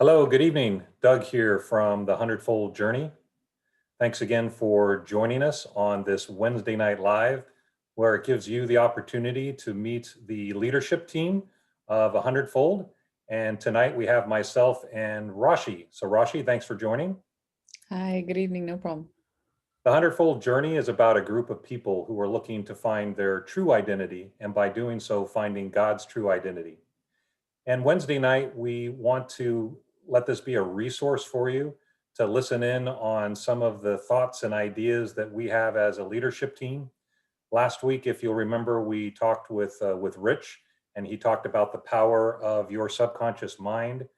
Hello, good evening. Doug here from the Hundredfold Journey. Thanks again for joining us on this Wednesday night live, where it gives you the opportunity to meet the leadership team of a Hundredfold. And tonight we have myself and Rashi. So Rashi, thanks for joining. Hi, good evening, no problem. The Hundredfold Journey is about a group of people who are looking to find their true identity, and by doing so, finding God's true identity. And Wednesday night, we want to let this be a resource for you to listen in on some of the thoughts and ideas that we have as a leadership team. Last week, if you'll remember, we talked with Rich, and he talked about the power of your subconscious mind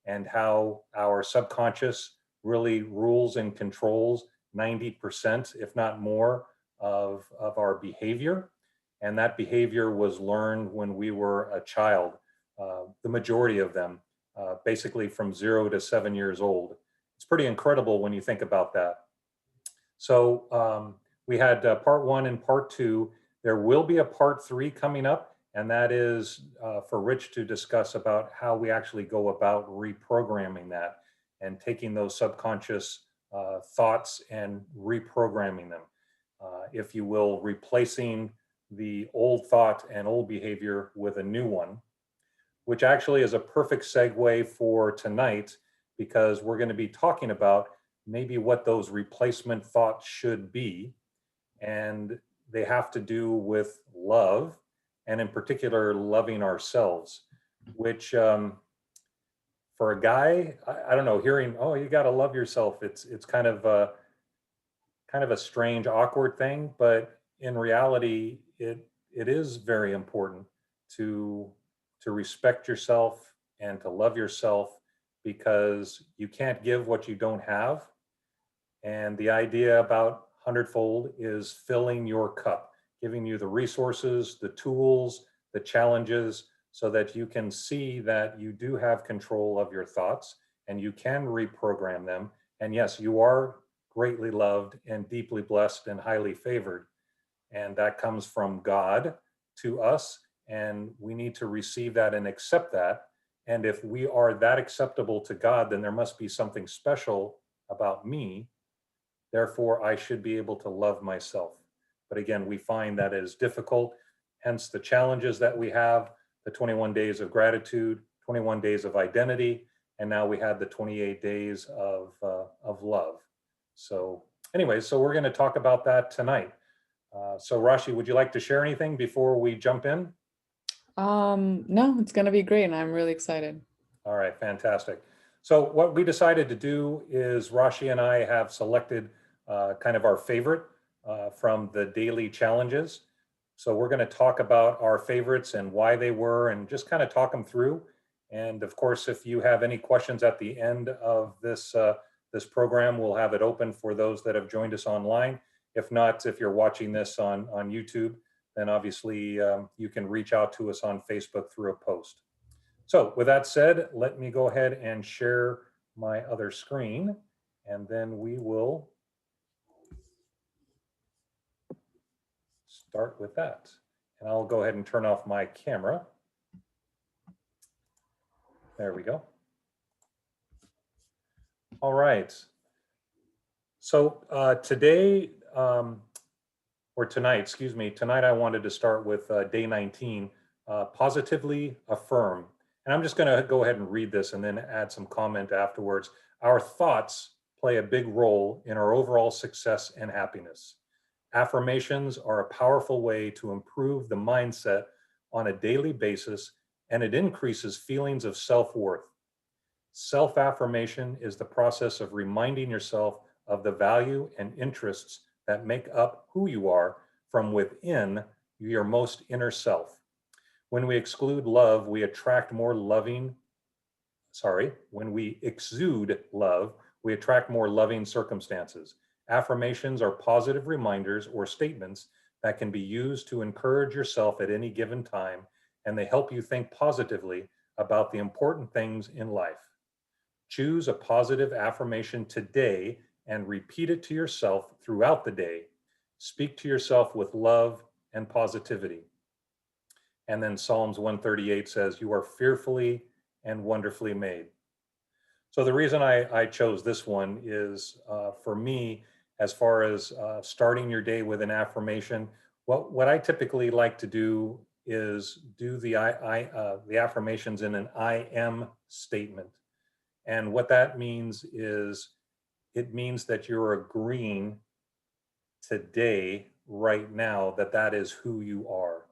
and how our subconscious really rules and controls 90%, if not more, of our behavior. And that behavior was learned when we were a child, the majority of them, basically from 0 to 7 years old. It's pretty incredible when you think about that. So we had part one and part two. There will be a part three coming up, and that is for Rich to discuss about how we actually go about reprogramming that and taking those subconscious thoughts and reprogramming them, if you will, replacing the old thought and old behavior with a new one, which actually is a perfect segue for tonight because we're going to be talking about maybe what those replacement thoughts should be. And they have to do with love, and in particular, loving ourselves, which for a guy, I don't know, hearing, oh, you got to love yourself. It's kind of a strange, awkward thing, but in reality, it is very important to to respect yourself and to love yourself because you can't give what you don't have. And the idea about hundredfold is filling your cup, giving you the resources, the tools, the challenges, so that you can see that you do have control of your thoughts and you can reprogram them. And yes, you are greatly loved and deeply blessed and highly favored. And that comes from God to us. And we need to receive that and accept that. And if we are that acceptable to God, then there must be something special about me. Therefore, I should be able to love myself. But again, we find that is difficult, hence the challenges that we have, the 21 days of gratitude, 21 days of identity, and now we had the 28 days of love. So anyway, so we're going to talk about that tonight. So Rashi, would you like to share anything before we jump in? No, it's gonna be great, and I'm really excited. All right, fantastic. So what we decided to do is Rashi and I have selected kind of our favorite from the daily challenges. So we're going to talk about our favorites and why they were and just kind of talk them through. And of course, if you have any questions at the end of this program, we'll have it open for those that have joined us online. If not, if you're watching this on YouTube, then obviously you can reach out to us on Facebook through a post. So with that said, let me go ahead and share my other screen, and then we will start with that. And I'll go ahead and turn off my camera. There we go. All right. So today, or tonight, excuse me, tonight I wanted to start with day 19, positively affirm. And I'm just going to go ahead and read this and then add some comment afterwards. Our thoughts play a big role in our overall success and happiness. Affirmations are a powerful way to improve the mindset on a daily basis, and it increases feelings of self-worth. Self-affirmation is the process of reminding yourself of the value and interests that make up who you are from within your most inner self. When we exclude love, we attract more loving, when we exude love, we attract more loving circumstances. Affirmations are positive reminders or statements that can be used to encourage yourself at any given time, and they help you think positively about the important things in life. Choose a positive affirmation today and repeat it to yourself throughout the day. Speak to yourself with love and positivity. And then Psalms 138 says, "You are fearfully and wonderfully made." So the reason I chose this one is for me, as far as starting your day with an affirmation, what I typically like to do is do the affirmations in an I am statement. And what that means is it means that you're agreeing today, right now, that that is who you are.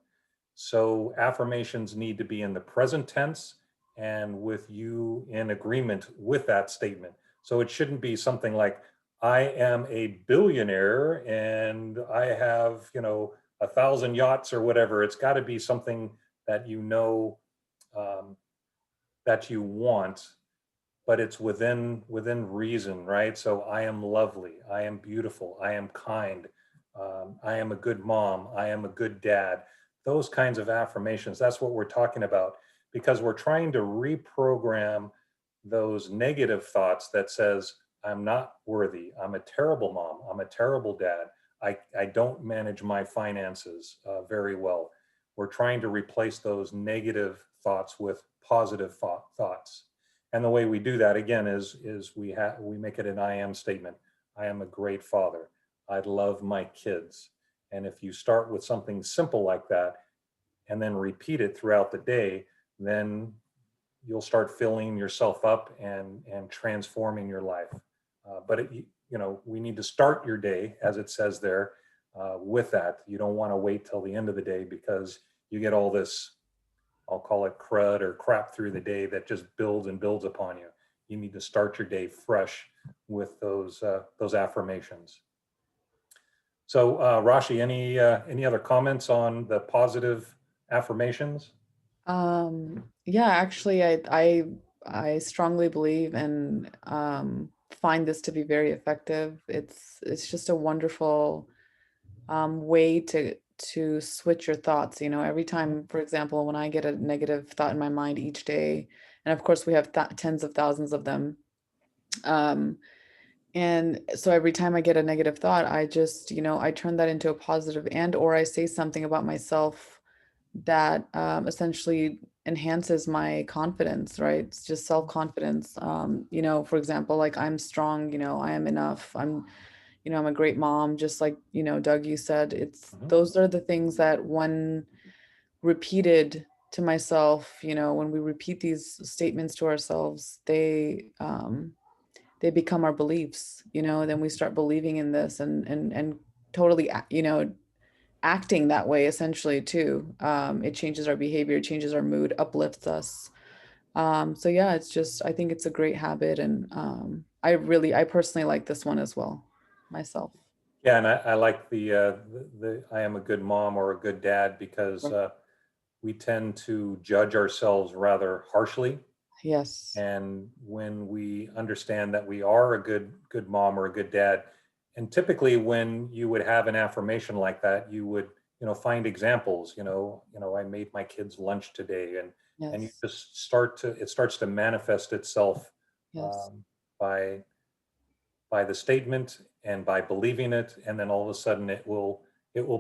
So affirmations need to be in the present tense and with you in agreement with that statement. So it shouldn't be something like, I am a billionaire and I have, 1,000 yachts or whatever. It's got to be something that um, that you want, but it's within reason, right? So I am lovely, I am beautiful, I am kind, I am a good mom, I am a good dad. Those kinds of affirmations, that's what we're talking about, because we're trying to reprogram those negative thoughts that says, I'm not worthy, I'm a terrible mom, I'm a terrible dad, I don't manage my finances very well. We're trying to replace those negative thoughts with positive thoughts. And the way we do that again is we make it an I am statement. I am a great father. I love my kids. And if you start with something simple like that and then repeat it throughout the day, then you'll start filling yourself up and transforming your life. But we need to start your day, as it says there, with that. You don't want to wait till the end of the day because you get all this, I'll call it crud or crap through the day that just builds and builds upon you. You need to start your day fresh with those affirmations. So, Rashi, any other comments on the positive affirmations? Yeah, actually, I strongly believe and find this to be very effective. It's just a wonderful way to switch your thoughts. You know, every time, for example, when I get a negative thought in my mind each day, and of course we have tens of thousands of them. Um, and so every time I get a negative thought, I just, I turn that into a positive, and or I say something about myself that essentially enhances my confidence, right? It's just self-confidence. For example, like I'm strong, I am enough. I'm a great mom, just like, Doug, you said. It's Mhm. those are the things that when repeated to myself, when we repeat these statements to ourselves, they become our beliefs, then we start believing in this and totally, acting that way essentially too. It changes our behavior, changes our mood, uplifts us. So yeah, it's just, I think it's a great habit. And I personally like this one as well myself. Yeah, and I like the I am a good mom or a good dad because Right. we tend to judge ourselves rather harshly. Yes. And when we understand that we are a good mom or a good dad, and typically when you would have an affirmation like that, you would find examples. I made my kids lunch today, and you Yes. just it starts to manifest itself Yes. um, by the statement and by believing it, and then all of a sudden it will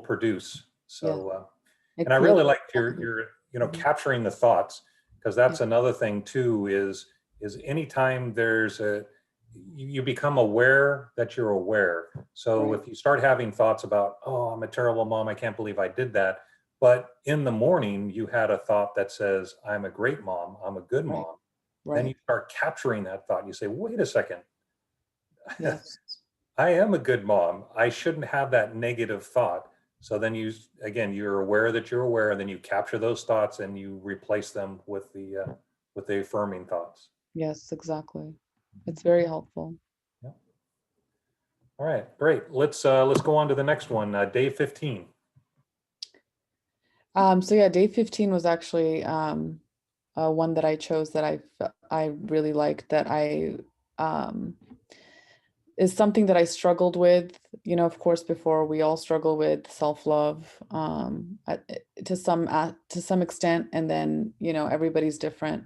produce. Yeah. So It and I really creates like reality. your Mhm. capturing the thoughts, because Yeah. that's another thing too, is anytime there's you become aware that you're aware. So Right. if you start having thoughts about, oh, I'm a terrible mom, I can't believe I did that, but in the morning you had a thought that says, I'm a great mom, I'm a good Right. mom, then Right. you start capturing that thought and you say, wait a second. Yes. I am a good mom. I shouldn't have that negative thought. So then again, you're aware that you're aware, and then you capture those thoughts and you replace them with the affirming thoughts. Yes, exactly. It's very helpful. Yeah. All right, great. Let's go on to the next one. Day 15. So yeah, day 15 was actually one that I chose that I really liked, that I um is something that I struggled with, of course, before. We all struggle with self-love, to some extent, and then, everybody's different.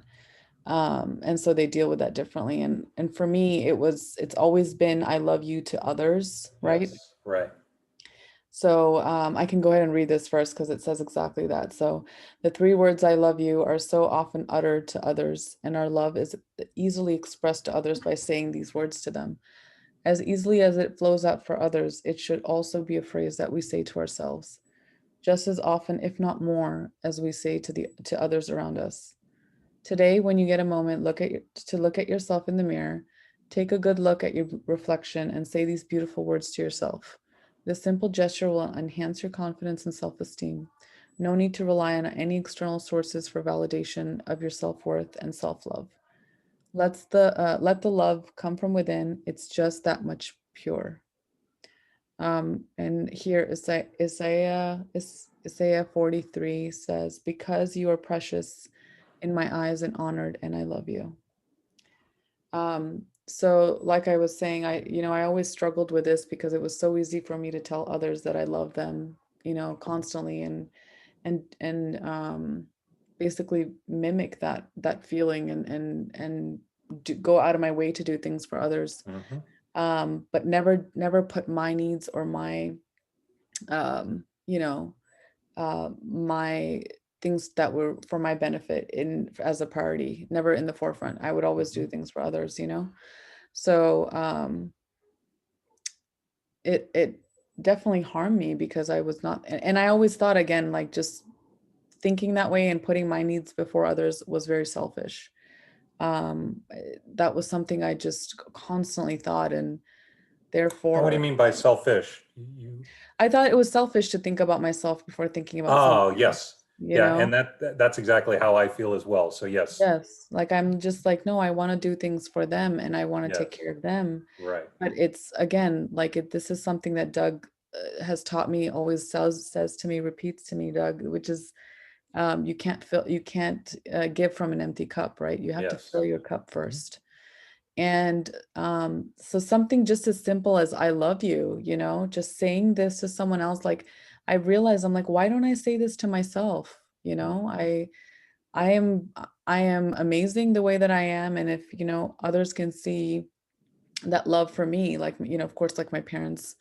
And so they deal with that differently. And for me, it's always been, I love you to others, right? Yes, right. So I can go ahead and read this first because it says exactly that. So the three words I love you are so often uttered to others, and our love is easily expressed to others by saying these words to them. As easily as it flows out for others, it should also be a phrase that we say to ourselves, just as often, if not more, as we say to others around us. Today, when you get a moment, look at yourself in the mirror, take a good look at your reflection and say these beautiful words to yourself. This simple gesture will enhance your confidence and self-esteem. No need to rely on any external sources for validation of your self-worth and self-love. Let the love come from within. It's just that much pure. And here Isaiah 43 says, "Because you are precious in my eyes and honored, and I love you." So like I was saying, I always struggled with this because it was so easy for me to tell others that I love them, constantly and basically mimic that feeling and go out of my way to do things for others. Hmm. But never put my needs or my um, you know, my things that were for my benefit in as a priority, never in the forefront. I would always do Hmm. things for others. So it definitely harmed me because I was not, and I always thought again, like just thinking that way and putting my needs before others was very selfish. That was something I just constantly thought, and And what do you therefore mean by selfish? You, I thought it was selfish to think about myself before thinking about oh, somebody else, yes. you Yeah, know? and that's exactly how I feel as well. So yes, Yes, like I'm just like, no, I want to do things for them and I want to take yes, care of them. right. But it's again, this is something that Doug has taught me, always says to me, repeats to me, Doug, which is you can't give from an empty cup, right? You have to Yes. fill your cup Mhm. first. And so something just as simple as I love you, just saying this to someone else, like I realize I'm like, why don't I say this to myself? Mhm. I am I am amazing the way that I am. And if, others can see that love for me, like, of course, like my parents,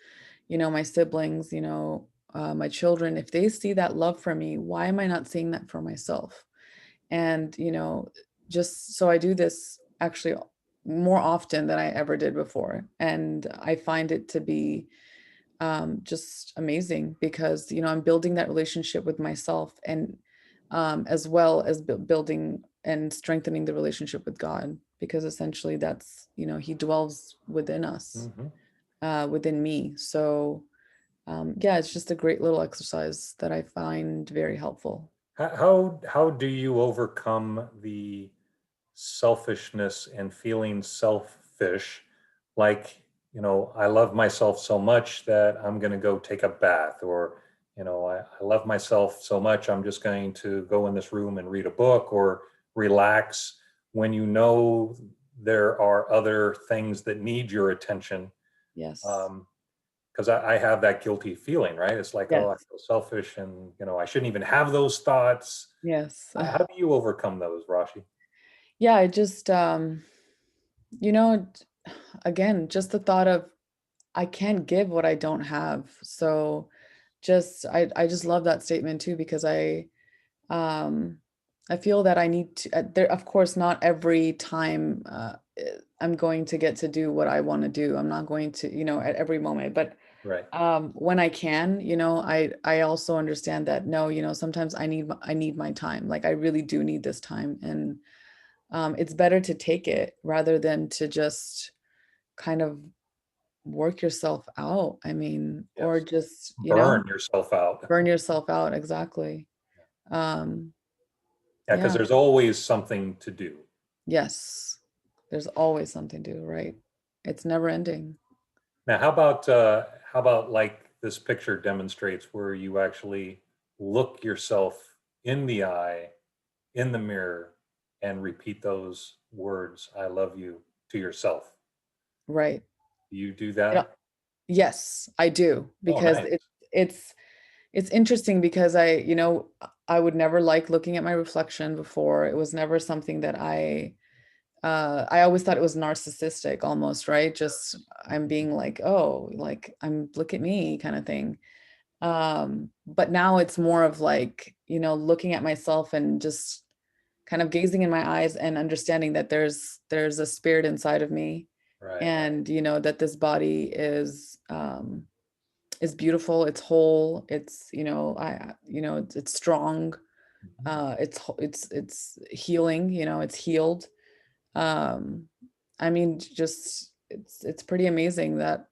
my siblings, my children, if they see that love for me, why am I not seeing that for myself? And, just so I do this actually more often than I ever did before. And I find it to be just amazing because, I'm building that relationship with myself and as well as building and strengthening the relationship with God, because essentially that's, He dwells within us, Mhm. within me. So, yeah, it's just a great little exercise that I find very helpful. How do you overcome the selfishness and feeling selfish? Like, I love myself so much that I'm going to go take a bath, or, I love myself so much I'm just going to go in this room and read a book or relax, when there are other things that need your attention. Yes. Um, because I have that guilty feeling, right? It's like, oh, I Yes. feel selfish, and I shouldn't even have those thoughts. Yes. How do you overcome those, Rashi? Yeah, I just you know, d- again, just the thought of I can't give what I don't have. So just I just love that statement too because um I feel that I need to there of course not every time I'm going to get to do what I want to do. I'm not going to, at every moment, but Right. when I can, I also understand that no, sometimes I need my time. Like I really do need this time, and it's better to take it rather than to just kind of work yourself out. I mean, or Yes. just, Burn yourself out. burn yourself out. Exactly. Um, Yeah, because yeah. there's always something to do. Yes. There's always something to do, right? It's never ending. Now, how about like this picture demonstrates, where you actually look yourself in the eye, in the mirror, and repeat those words, "I love you," to yourself. Right. Do you do It, that? yes, I do Oh, because nice. it's it's interesting because I would never like looking at my reflection before. It was never something that I always thought it was narcissistic almost, right? Just I'm being like, oh, like I'm look at me kind of thing. But now it's more of like, looking at myself and just kind of gazing in my eyes and understanding that there's a spirit inside of me, Right. and that this body is beautiful, it's whole, it's it's strong, Mhm. it's healing, it's healed. um I mean, just it's pretty amazing that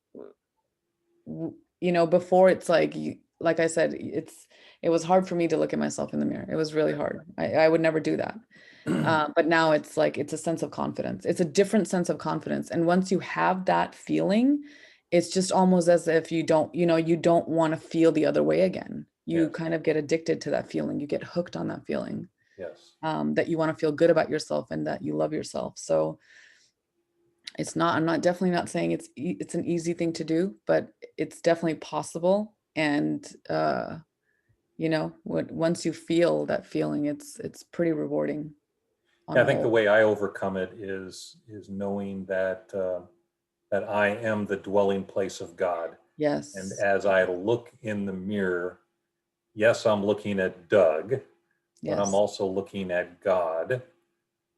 before, it's like like I said, it was hard for me to look at myself in the mirror. It was really hard. I would never do that. But now it's like it's a sense of confidence. It's a different sense of confidence. And once you have that feeling, it's just almost as if you don't want to feel the other way again. You Yes. kind of get addicted to that feeling. You get hooked on that feeling, Yes. that you want to feel good about yourself and that you love yourself. So I'm not definitely not saying it's an easy thing to do, but it's definitely possible. And once you feel that feeling, it's pretty rewarding on Yeah, I the think the whole. way I overcome it is knowing that that I am the dwelling place of God. And Yes. as I look in the mirror, yes, I'm looking at Doug, but I'm Yes. also looking at God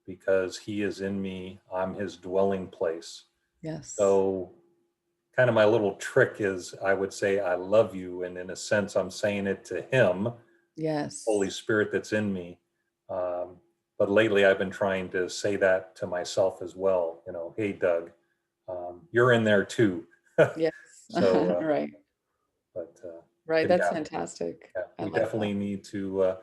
because he is in me. I'm his dwelling place. Yes. So kind of my little trick is I would say, I love you. And in a sense, I'm saying it to him, Holy Yes. Spirit that's in me. Um, but lately I've been trying to say that to myself as well. Hey, Doug, you're in there too. Yes. So, Right. but, Right. but That's yeah, fantastic. yeah, I we like that. definitely need to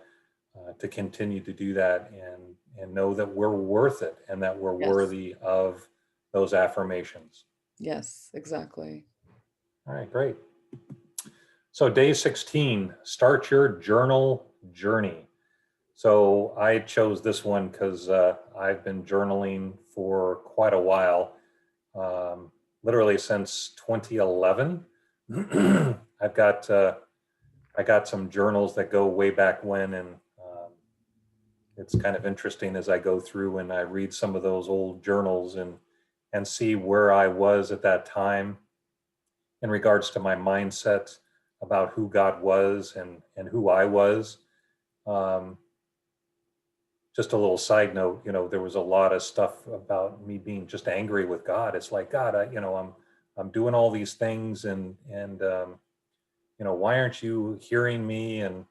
continue to do that and know that we're worth it and that we're Yes. worthy of those affirmations. Yes, exactly. All right, great. So day 16, start your journal journey. So I chose this one because I've been journaling for quite a while, literally since 2011. I've got I got some journals that go way back when, and it's kind of interesting as I go through and I read some of those old journals and see where I was at that time in regards to my mindset about who God was and who I was. Um, just a little side note, there was a lot of stuff about me being just angry with God. It's like, God, I'm doing all these things and why aren't you hearing me? And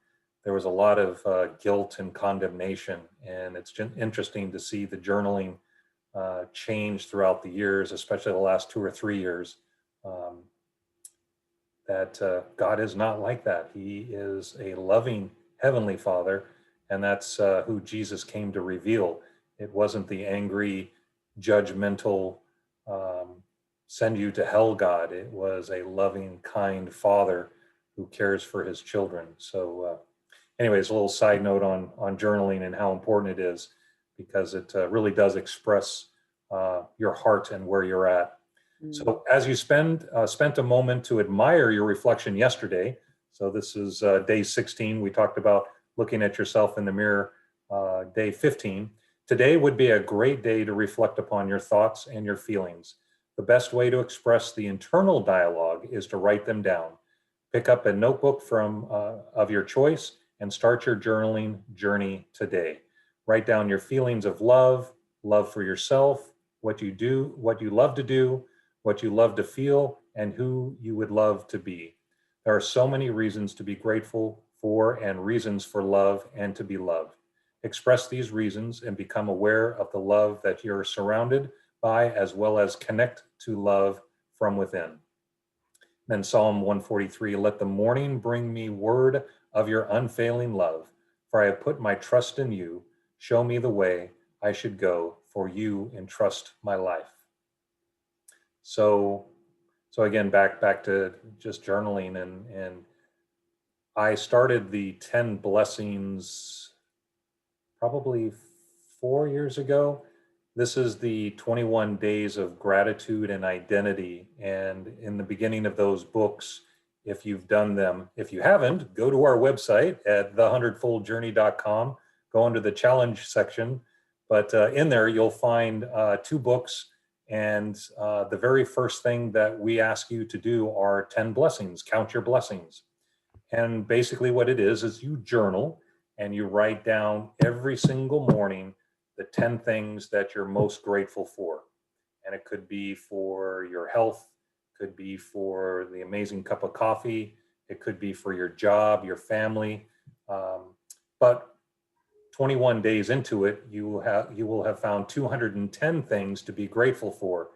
there was a lot of guilt and condemnation. And it's interesting to see the journaling change throughout the years, especially the last 2 or 3 years. Um, that God is not like that. He is a loving heavenly Father, and that's who Jesus came to reveal. It wasn't the angry, judgmental, um, send you to hell God. It was a loving, kind Father who cares for his children. So, anyways, a little side note on journaling and how important it is because it really does express your heart and where you're at. Mm. So as you spent a moment to admire your reflection yesterday, so this is day 16. We talked about looking at yourself in the mirror. Day 15. Today would be a great day to reflect upon your thoughts and your feelings. The best way to express the internal dialogue is to write them down. Pick up a notebook from of your choice and start your journaling journey today. Write down your feelings of love for yourself, what you do, what you love to do, what you love to feel, and who you would love to be. There are so many reasons to be grateful for and reasons for love and to be loved. Express these reasons and become aware of the love that you're surrounded by, as well as connect to love from within. Then Psalm 143, let the morning bring me word of your unfailing love, for I have put my trust in you. Show me the way I should go, for you entrust my life. So so again, back to just journaling and I started the 10 blessings probably 4 years ago. This is the 21 days of gratitude and identity. And in the beginning of those books, if you've done them, if you haven't, go to our website at the100foldjourney.com, go into the challenge section. But in there, you'll find 2 books. And the very first thing that we ask you to do are 10 blessings, count your blessings. And basically what it is you journal and you write down every single morning the 10 things that you're most grateful for. And it could be for your health, could be for the amazing cup of coffee, it could be for your job, your family. But 21 days into it, you will have found 210 things to be grateful for.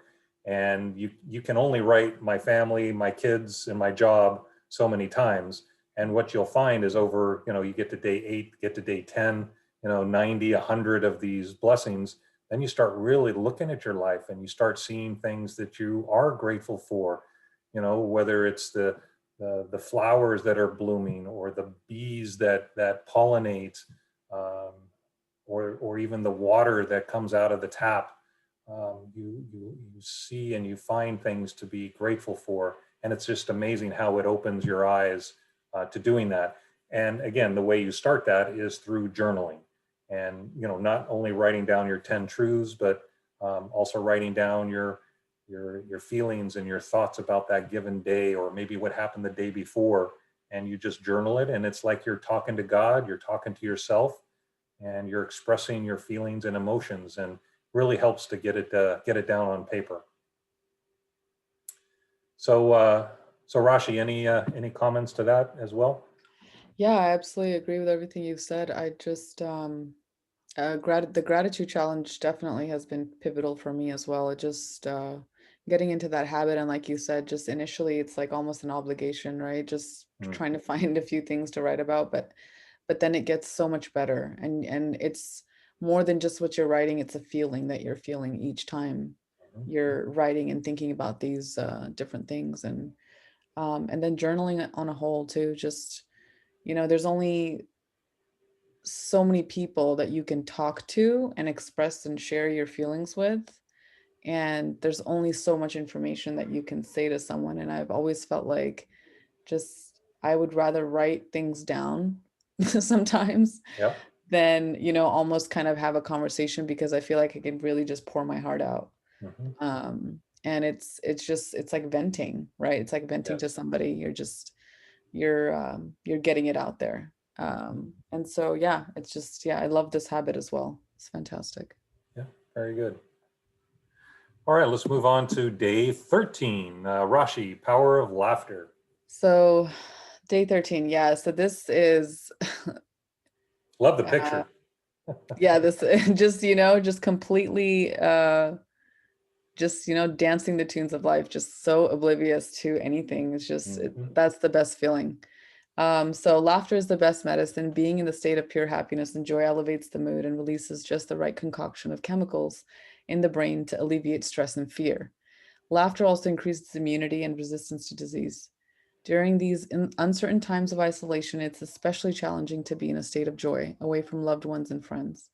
And you can only write my family, my kids, and my job so many times. And what you'll find is over, you get to day 8, get to day 10, 90, 100 of these blessings, then you start really looking at your life and you start seeing things that you are grateful for, whether it's the flowers that are blooming or the bees that pollinate, um, or even the water that comes out of the tap. You see and you find things to be grateful for, and it's just amazing how it opens your eyes to doing that. And again, the way you start that is through journaling, and not only writing down your 10 truths, but also writing down your feelings and your thoughts about that given day, or maybe what happened the day before, and you just journal it. And it's like you're talking to God, you're talking to yourself, and you're expressing your feelings and emotions, and really helps to get it down on paper. So Rashi, any comments to that as well? Yeah, I absolutely agree with everything you've said. I just the gratitude challenge definitely has been pivotal for me as well. It just getting into that habit, and like you said, just initially it's like almost an obligation, right? Just Mm, trying to find a few things to write about, but then it gets so much better, and it's more than just what you're writing, it's a feeling that you're feeling each time mhm. you're writing and thinking about these different things, and then journaling on a whole too. Just, there's only so many people that you can talk to and express and share your feelings with. And there's only so much information that you can say to someone. And I've always felt like just I would rather write things down sometimes Yeah. than, almost kind of have a conversation, because I feel like I can really just pour my heart out. Hmm. And it's like venting, right? It's like venting to Yes. somebody. You're getting it out there. And so yeah, it's just, yeah, I love this habit as well. It's fantastic. Yeah. Very good. All right, let's move on to day 13. Rashi, power of laughter. So day 13, yeah. So this is Love the uh picture. yeah, this just, just completely just, dancing the tunes of life, just so oblivious to anything. It's just Hmm. that's the best feeling. So laughter is the best medicine. Being in the state of pure happiness and joy elevates the mood and releases just the right concoction of chemicals in the brain to alleviate stress and fear. Laughter also increases immunity and resistance to disease. During these uncertain times of isolation, it's especially challenging to be in a state of joy, away from loved ones and friends.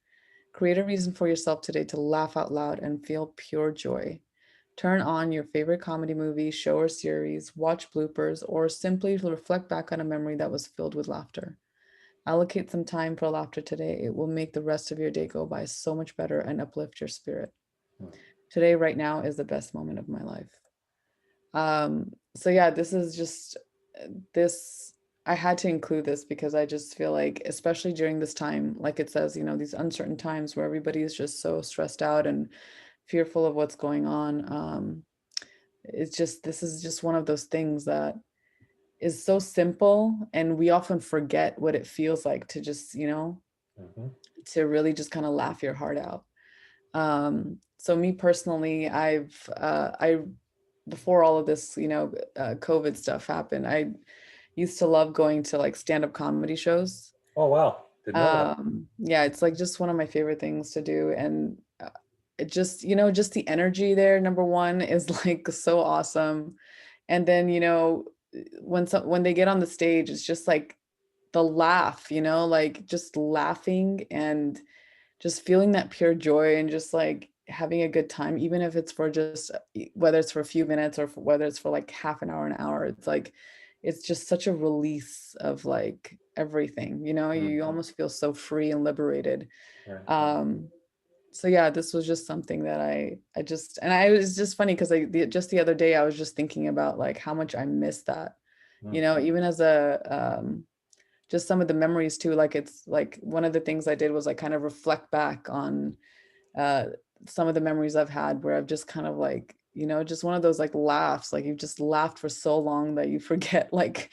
Create a reason for yourself today to laugh out loud and feel pure joy. Turn on your favorite comedy movie, show, or series, watch bloopers, or simply reflect back on a memory that was filled with laughter. Allocate some time for laughter today. It will make the rest of your day go by so much better and uplift your spirit. Today, right now, is the best moment of my life. So yeah, this is just this. I had to include this because I just feel like, especially during this time, like it says, these uncertain times where everybody is just so stressed out and fearful of what's going on. It's just, this is just one of those things that is so simple, and we often forget what it feels like to just, Hmm. to really just kind of laugh your heart out. So me personally, I before all of this, COVID stuff happened, I used to love going to like stand-up comedy shows. Oh, wow. Didn't know that. Yeah, it's like just one of my favorite things to do. And it just, just the energy there, number one, is like so awesome. And then, when they get on the stage, it's just like the laugh, like just laughing and just feeling that pure joy and just like having a good time, even if it's for just whether it's for a few minutes or whether it's for like half an hour. It's like it's just such a release of like everything, you Hmm. almost feel so free and liberated. Right. um so yeah, this was just something that I just, and I was just funny because just the other day I was just thinking about like how much I miss that, you Mm. know, even as a, just some of the memories too. Like it's like one of the things I did was like kind of reflect back on uh some of the memories I've had where I've just kind of like, you know, just one of those like laughs, like you've just laughed for so long that you forget like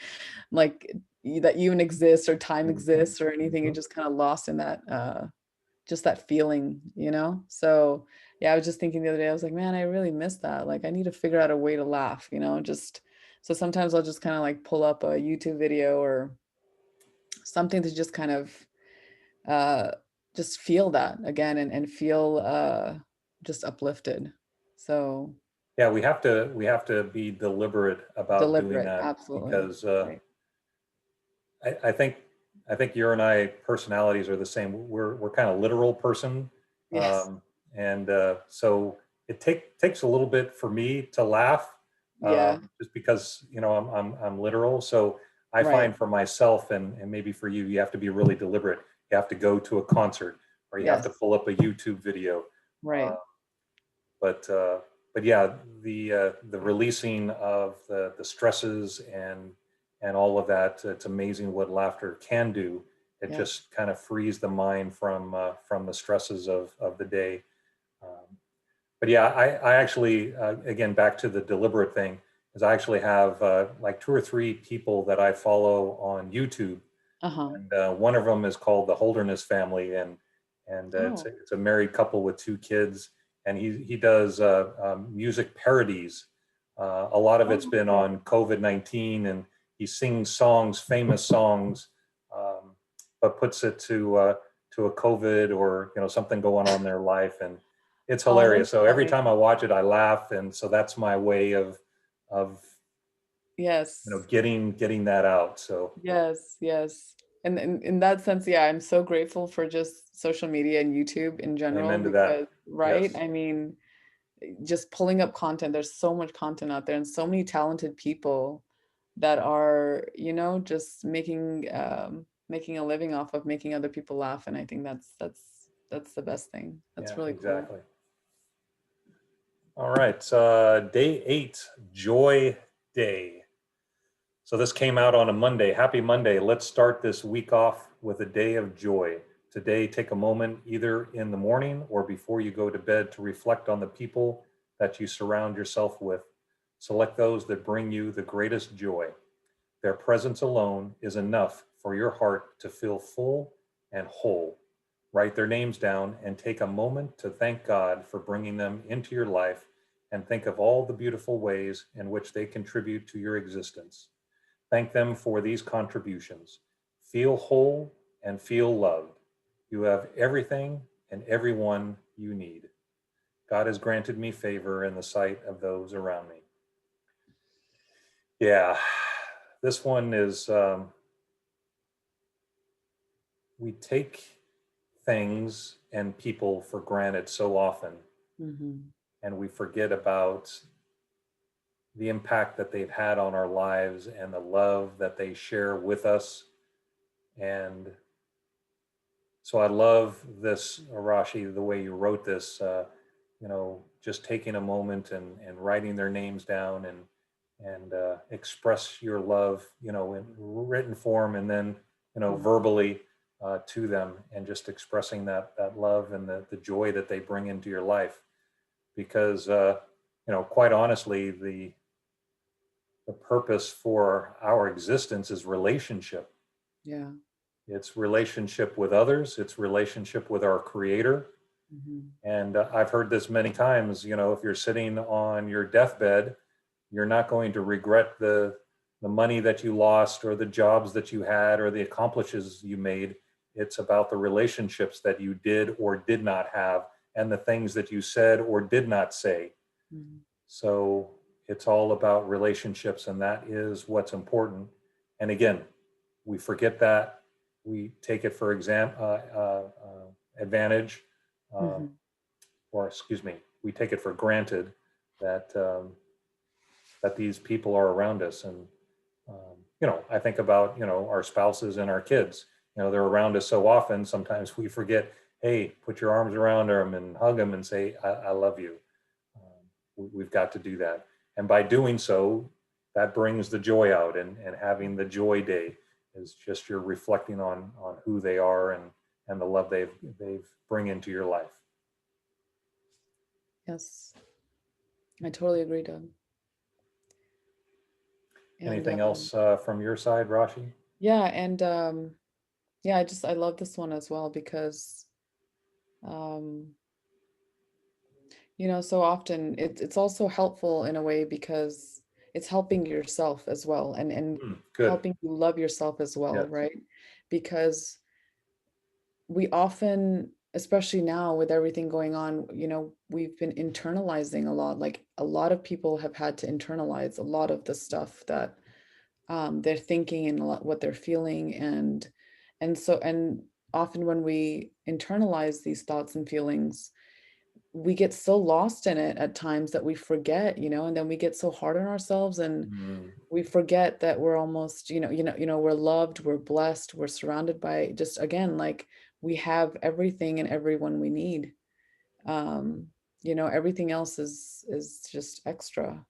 that you even exist or time Mhm. exists or anything. You're Mhm. just kind of lost in that just that feeling, you know? So yeah, I was just thinking the other day, I was like, man, I really miss that. Like I need to figure out a way to laugh, you know, just so sometimes I'll just kind of like pull up a YouTube video or something to just kind of uh just feel that again and feel just uplifted. So Yeah, we have to be deliberate about doing deliberate, that absolutely. because Right. I think you and I personalities are the same. We're kind of literal person, Yes. and so it takes a little bit for me to laugh, Yeah. just because I'm literal. So I Right. find for myself and maybe for you, you have to be really deliberate. You have to go to a concert or you have to Yes. pull up a YouTube video. Uh, Right. but uh, but yeah, the releasing of the stresses and all of that, it's amazing what laughter can do. It Yes. just kind of frees the mind from the stresses of the day. Um, but yeah, I actually again back to the deliberate thing is I actually have like two or three people that I follow on YouTube, Uh-huh. and one of them is called the Holderness Family, and it's Oh. it's a married couple with two kids, and he does music parodies. A lot of it's Oh, been okay. on COVID-19, and he sings songs, famous songs, um, but puts it to a COVID or something going on in their life, and it's Oh, that's hilarious. So every funny. time I watch it, I laugh, and so that's my way of Yes. getting that out. So Yes, yes. And in that sense, yeah, I'm so grateful for just social media and YouTube in general amen to because, that. right? Yes. I mean, just pulling up content, there's so much content out there and so many talented people that are, you know, just making a living off of making other people laugh. And I think that's the best thing. That's Yeah, really cool. exactly. All right. Day 8, Joy Day. So this came out on a Monday. Happy Monday. Let's start this week off with a day of joy. Today, take a moment either in the morning or before you go to bed to reflect on the people that you surround yourself with. Select those that bring you the greatest joy. Their presence alone is enough for your heart to feel full and whole. Write their names down and take a moment to thank God for bringing them into your life and think of all the beautiful ways in which they contribute to your existence. Thank them for these contributions. Feel whole and feel loved. You have everything and everyone you need. God has granted me favor in the sight of those around me. Yeah, this one is we take things and people for granted so often, Hmm. and we forget about the impact that they've had on our lives and the love that they share with us. And so I love this, Arashi, the way you wrote this, just taking a moment and writing their names down and express your love, in written form and then, verbally to them, and just expressing that love and the joy that they bring into your life. Because, quite honestly, the purpose for our existence is relationship. Yeah. It's relationship with others, it's relationship with our creator. Hmm. And I've heard this many times, if you're sitting on your deathbed, you're not going to regret the money that you lost or the jobs that you had or the accomplishments you made. It's about the relationships that you did or did not have and the things that you said or did not say. Hmm. So it's all about relationships, and that is what's important. And again, we forget that. We take it for advantage, uh, Hmm. or excuse me, we take it for granted that that these people are around us. And I think about our spouses and our kids. They're around us so often. Sometimes we forget. Hey, put your arms around them and hug them and say, "I love you." We've got to do that. And by doing so, that brings the joy out, and having the joy day is just you're reflecting on who they are, and the love they've bring into your life. Yes, I totally agree, Doug. And Anything else from your side, Rashi? yeah, and yeah, I love this one as well because um so often it's also helpful in a way because it's helping yourself as well, and Good. helping you love yourself as well, Yes. right? Because we often, especially now with everything going on, we've been internalizing a lot. Like a lot of people have had to internalize a lot of the stuff that they're thinking and a lot what they're feeling, and often when we internalize these thoughts and feelings, we get so lost in it at times that we forget, and then we get so hard on ourselves, and Mm, we forget that we're almost, we're loved, we're blessed, we're surrounded by, just again, like, we have everything and everyone we need. Um, everything else is just extra.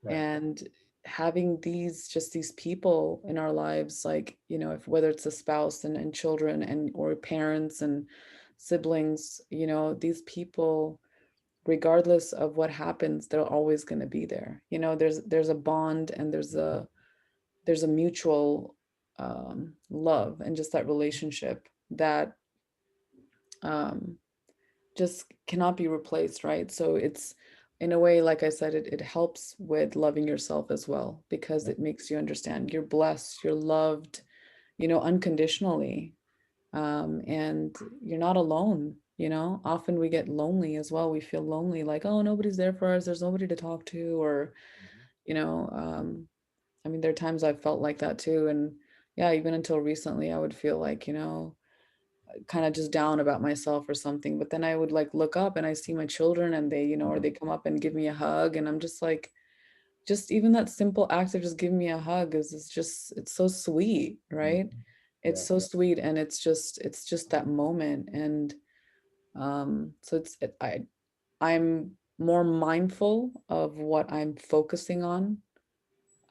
right. And having these people in our lives, like, if whether it's a spouse and children and or parents and siblings, these people, regardless of what happens, they're always going to be there. There's a bond, and there's a mutual love, and just that relationship that um, just cannot be replaced, right? So it's, in a way, like I said, it helps with loving yourself as well, because Yep. it makes you understand you're blessed, you're loved, unconditionally, and you're not alone. Often we get lonely as well. We feel lonely, like, oh, nobody's there for us, there's nobody to talk to, or Mhm. you know um I mean, there are times I've felt like that too. And yeah, even until recently, I would feel like, kind of just down about myself or something. But then I would like look up and I see my children, and they, or Mhm. they come up and give me a hug. And I'm just like, just even that simple act of just giving me a hug it's so sweet, Mhm. right? It's Yeah. so sweet. And it's just that moment. And so I'm more mindful of what I'm focusing on,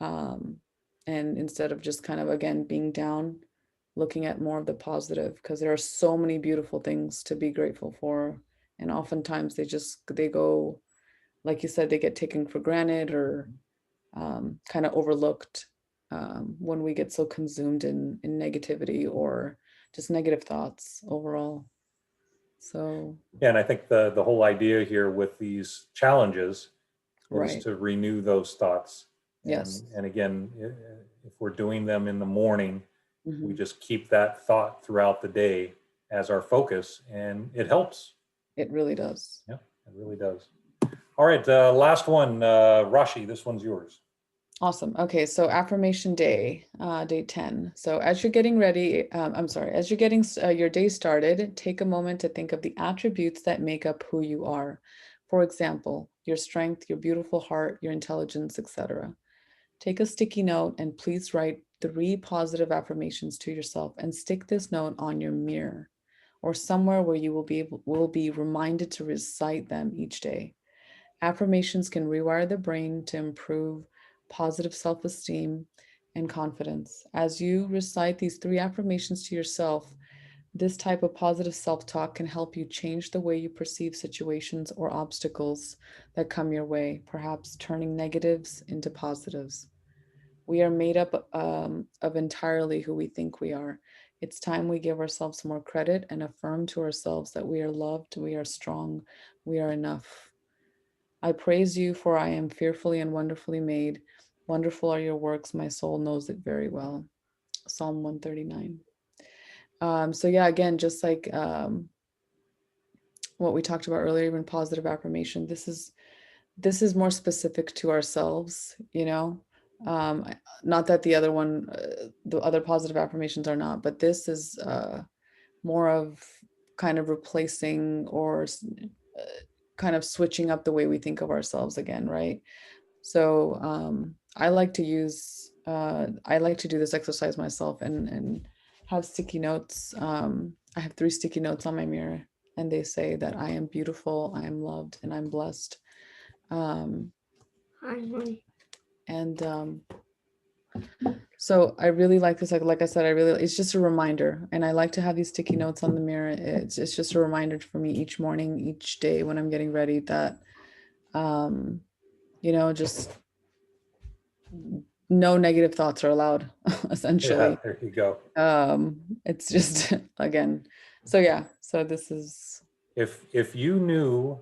um, and instead of just kind of again being down, looking at more of the positive, because there are so many beautiful things to be grateful for, and oftentimes they go, like you said, they get taken for granted, or kind of overlooked, when we get so consumed in negativity or just negative thoughts overall. So Yeah, and I think the whole idea here with these challenges is right. to renew those thoughts. Yes. And again, if we're doing them in the morning, we Hmm. just keep that thought throughout the day as our focus, and it helps. It really does. Yeah, it really does. All right, last one, Rashi. This one's yours. Awesome. Okay, so affirmation day, day 10. So as you're getting ready, I'm sorry, as you're getting your day started, take a moment to think of the attributes that make up who you are. For example, your strength, your beautiful heart, your intelligence, etc. Take a sticky note and please write 3 positive affirmations to yourself, and stick this note on your mirror or somewhere where you will be reminded to recite them each day. Affirmations can rewire the brain to improve positive self esteem and confidence. As you recite these 3 affirmations to yourself, this type of positive self talk can help you change the way you perceive situations or obstacles that come your way, perhaps turning negatives into positives. We are made up of entirely who we think we are. It's time we give ourselves more credit and affirm to ourselves that we are loved, we are strong, we are enough. I praise you, for I am fearfully and wonderfully made. Wonderful are your works. My soul knows it very well. Psalm 139. So yeah, again, just like what we talked about earlier, even positive affirmation. This is more specific to ourselves, not that the other positive affirmations are not, but this is more of kind of replacing or uh, kind of switching up the way we think of ourselves again, right? So I like to do this exercise myself, and have sticky notes. I have 3 sticky notes on my mirror, and they say that I am beautiful, I am loved, and I'm blessed. Um, Hi, honey. And so I really like this. Like I said, I really, it's just a reminder. And I like to have these sticky notes on the mirror. It's just a reminder for me each morning, each day when I'm getting ready that, um, just no negative thoughts are allowed, Yeah, essentially. there you go. It's just, again, so yeah, so this is, If you knew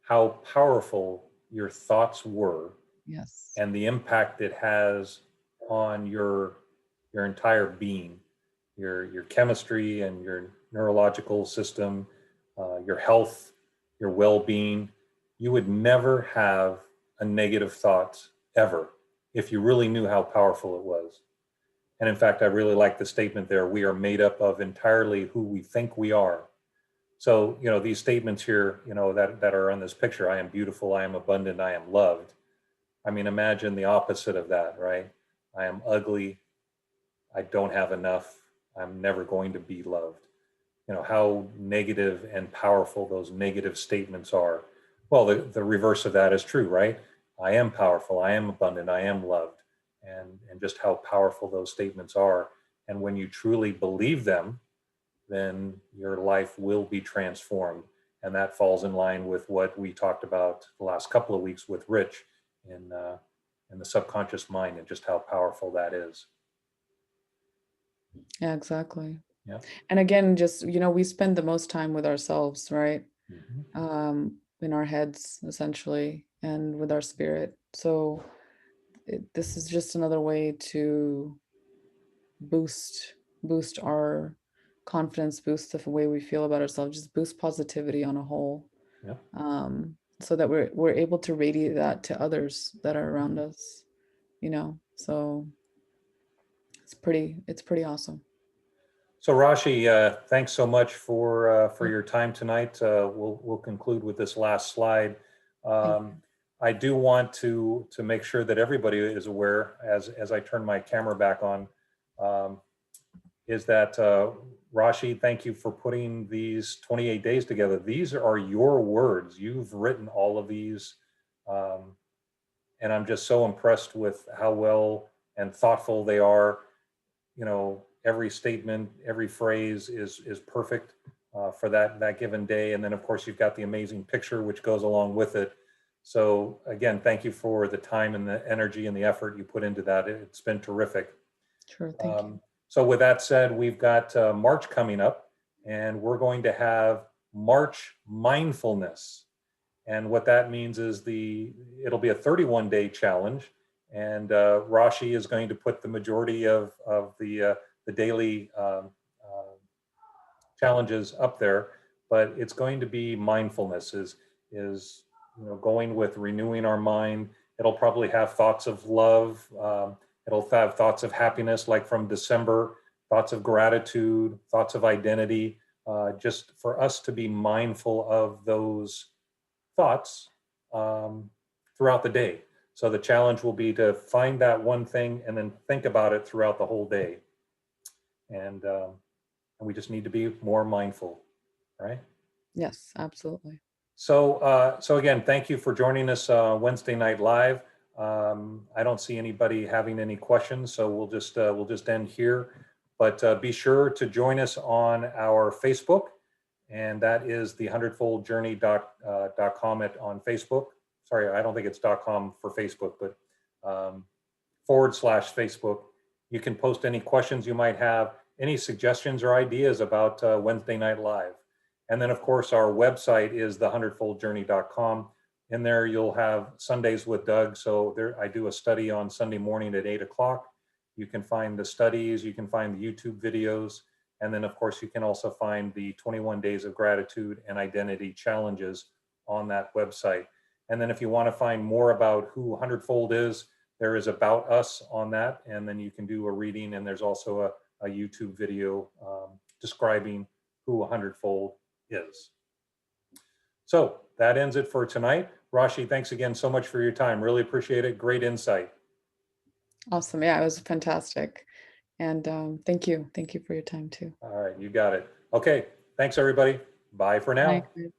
how powerful your thoughts were yes, and the impact it has on your entire being, your chemistry and your neurological system, your health, your well-being, you would never have a negative thought ever if you really knew how powerful it was. And in fact, I really like the statement there, we are made up of entirely who we think we are. So, these statements here, that are on this picture, I am beautiful, I am abundant, I am loved. I mean, imagine the opposite of that, right? I am ugly, I don't have enough, I'm never going to be loved. How negative and powerful those negative statements are. Well, the reverse of that is true, right? I am powerful, I am abundant, I am loved. And just how powerful those statements are. And when you truly believe them, then your life will be transformed. And that falls in line with what we talked about the last couple of weeks with Rich in the subconscious mind and just how powerful that is. yeah, exactly. Yeah. And again, just, we spend the most time with ourselves, right? Mhm. In our heads, essentially, and with our spirit. So this is just another way to boost boost our confidence, boost the way we feel about ourselves, just boost positivity on a whole, Yeah. so that we're able to radiate that to others that are around us. So it's pretty awesome. So Rashi, thanks so much for Yeah, your time tonight. We'll conclude with this last slide. thank Um, I do want to make sure that everybody is aware as I turn my camera back on. Um, is that Rashi, thank you for putting these 28 days together. These are your words. You've written all of these. Um, and I'm just so impressed with how well and thoughtful they are. Every statement, every phrase is perfect for that given day. And then of course you've got the amazing picture which goes along with it. So again, thank you for the time and the energy and the effort you put into that. It's been terrific. you. Sure, thank you. So with that said, we've got March coming up, and we're going to have March mindfulness. And what that means is it'll be a 31-day challenge, and Rashi is going to put the majority of the daily challenges up there, but it's going to be mindfulness is going with renewing our mind. It'll probably have thoughts of love. It'll have thoughts of happiness, like from December, thoughts of gratitude, thoughts of identity. Just for us to be mindful of those thoughts throughout the day. So the challenge will be to find that one thing and then think about it throughout the whole day. And we just need to be more mindful, right? Yes, absolutely. So again, thank you for joining us Wednesday Night Live. I don't see anybody having any questions, so we'll just end here. But be sure to join us on our Facebook, and that is the hundredfoldjourney.com on Facebook. Sorry, I don't think it's .com for Facebook, but /Facebook. You can post any questions you might have, any suggestions or ideas about Wednesday Night Live. And then, of course, our website is the100foldjourney.com. In there, you'll have Sundays with Doug. So there, I do a study on Sunday morning at 8 o'clock. You can find the studies, you can find the YouTube videos. And then, of course, you can also find the 21 Days of Gratitude and Identity Challenges on that website. And then if you want to find more about who Hundredfold is, there is About Us on that. And then you can do a reading. And there's also a YouTube video describing who Hundredfold is. So that ends it for tonight. Rashi, thanks again so much for your time. Really appreciate it. Great insight. Awesome. Yeah, it was fantastic. And thank you for your time too. All right, you got it. Okay, thanks everybody. Bye for Bye, now. guys.